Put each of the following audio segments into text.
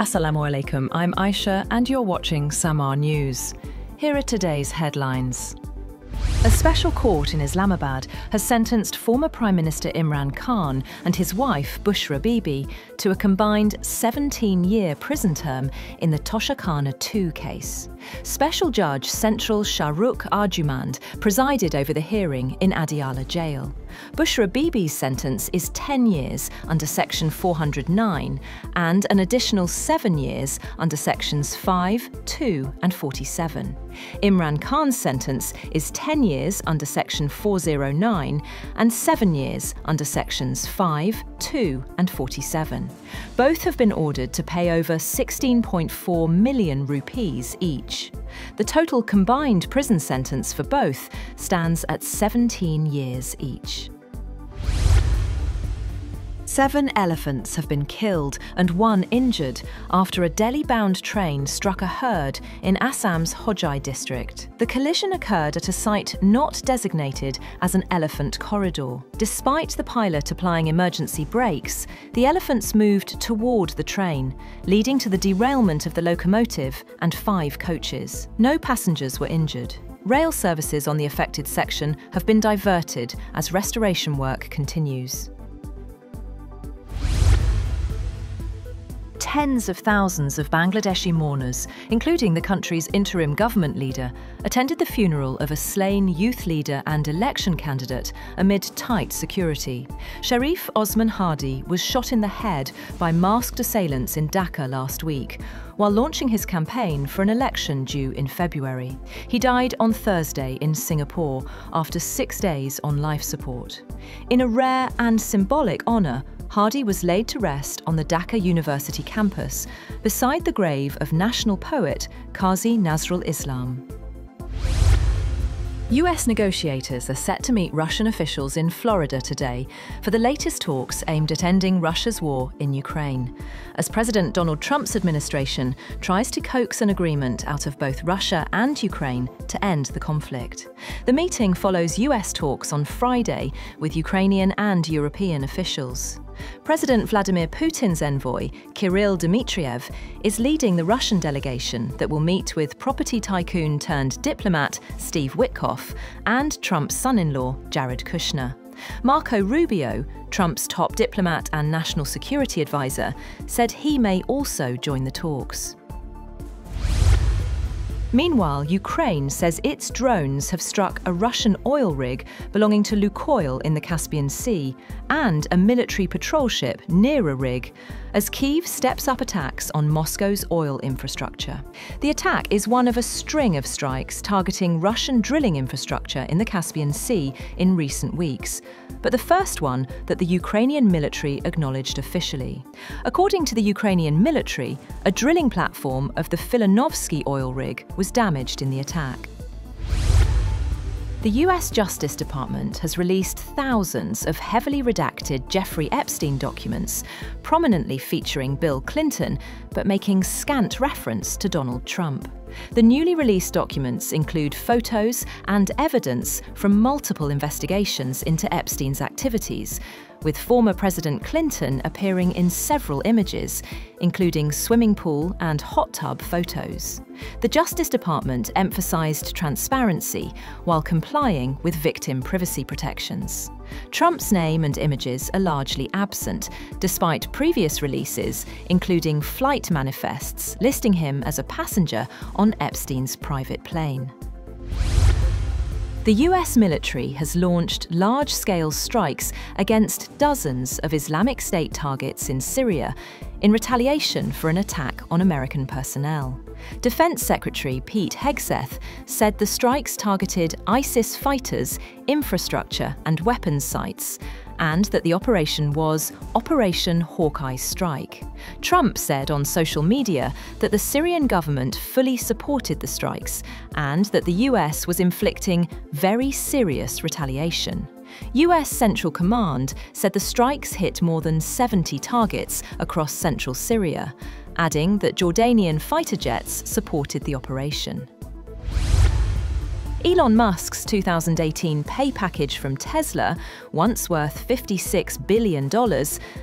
Assalamu alaikum, I'm Aisha and you're watching Samaa News. Here are today's headlines. A special court in Islamabad has sentenced former Prime Minister Imran Khan and his wife, Bushra Bibi, to a combined 17-year prison term in the Toshakhana-II case. Special Judge Central Sharif Osman presided over the hearing in Adiala Jail. Bushra Bibi's sentence is 10 years under Section 409 and an additional 7 years under Sections 5, 2 and 47. Imran Khan's sentence is 10 years under Section 409 and 7 years under Sections 5, 2 and 47. Both have been ordered to pay over 16.4 million rupees each. The total combined prison sentence for both stands at 17 years each. 7 elephants have been killed and 1 injured after a Delhi-bound train struck a herd in Assam's Hojai district. The collision occurred at a site not designated as an elephant corridor. Despite the pilot applying emergency brakes, the elephants moved toward the train, leading to the derailment of the locomotive and 5 coaches. No passengers were injured. Rail services on the affected section have been diverted as restoration work continues. Tens of thousands of Bangladeshi mourners, including the country's interim government leader, attended the funeral of a slain youth leader and election candidate amid tight security. Sharif Osman Hadi was shot in the head by masked assailants in Dhaka last week, while launching his campaign for an election due in February. He died on Thursday in Singapore after 6 days on life support. In a rare and symbolic honour, Hadi was laid to rest on the Dhaka University campus, beside the grave of national poet Kazi Nazrul Islam. US negotiators are set to meet Russian officials in Florida today for the latest talks aimed at ending Russia's war in Ukraine, as President Donald Trump's administration tries to coax an agreement out of both Russia and Ukraine to end the conflict. The meeting follows US talks on Friday with Ukrainian and European officials. President Vladimir Putin's envoy, Kirill Dmitriev, is leading the Russian delegation that will meet with property tycoon turned diplomat Steve Witkoff and Trump's son-in-law, Jared Kushner. Marco Rubio, Trump's top diplomat and national security advisor, said he may also join the talks. Meanwhile, Ukraine says its drones have struck a Russian oil rig belonging to Lukoil in the Caspian Sea and a military patrol ship near a rig, as Kyiv steps up attacks on Moscow's oil infrastructure. The attack is one of a string of strikes targeting Russian drilling infrastructure in the Caspian Sea in recent weeks, but the first one that the Ukrainian military acknowledged officially. According to the Ukrainian military, a drilling platform of the Filanovsky oil rig was damaged in the attack. The US Justice Department has released thousands of heavily redacted Jeffrey Epstein documents, prominently featuring Bill Clinton, but making scant reference to Donald Trump. The newly released documents include photos and evidence from multiple investigations into Epstein's activities, with former President Clinton appearing in several images, including swimming pool and hot tub photos. The Justice Department emphasized transparency while complying with victim privacy protections. Trump's name and images are largely absent, despite previous releases, including flight manifests listing him as a passenger on Epstein's private plane. The US military has launched large-scale strikes against dozens of Islamic State targets in Syria in retaliation for an attack on American personnel. Defense Secretary Pete Hegseth said the strikes targeted ISIS fighters, infrastructure and weapons sites, and that the operation was Operation Hawkeye Strike. Trump said on social media that the Syrian government fully supported the strikes and that the US was inflicting very serious retaliation. US Central Command said the strikes hit more than 70 targets across central Syria, adding that Jordanian fighter jets supported the operation. Elon Musk's 2018 pay package from Tesla, once worth $56 billion,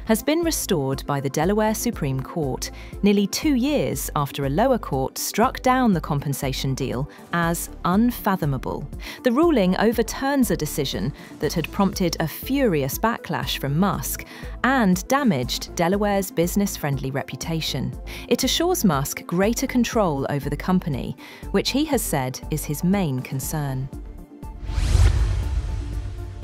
has been restored by the Delaware Supreme Court, nearly 2 years after a lower court struck down the compensation deal as unfathomable. The ruling overturns a decision that had prompted a furious backlash from Musk and damaged Delaware's business-friendly reputation. It assures Musk greater control over the company, which he has said is his main concern.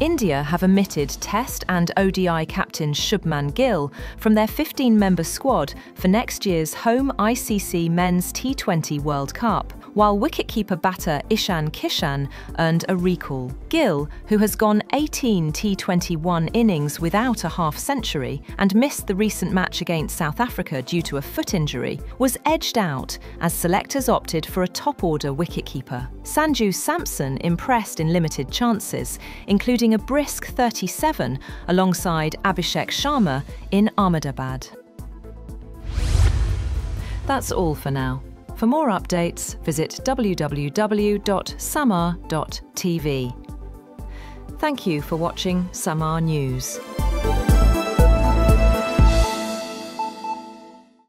India have omitted Test and ODI captain Shubman Gill from their 15-member squad for next year's home ICC Men's T20 World Cup, while wicketkeeper batter Ishan Kishan earned a recall. Gill, who has gone 18 T21 innings without a half-century and missed the recent match against South Africa due to a foot injury, was edged out as selectors opted for a top-order wicketkeeper. Sanju Samson impressed in limited chances, including a brisk 37 alongside Abhishek Sharma in Ahmedabad. That's all for now. For more updates, visit www.samaa.tv. Thank you for watching Samaa News.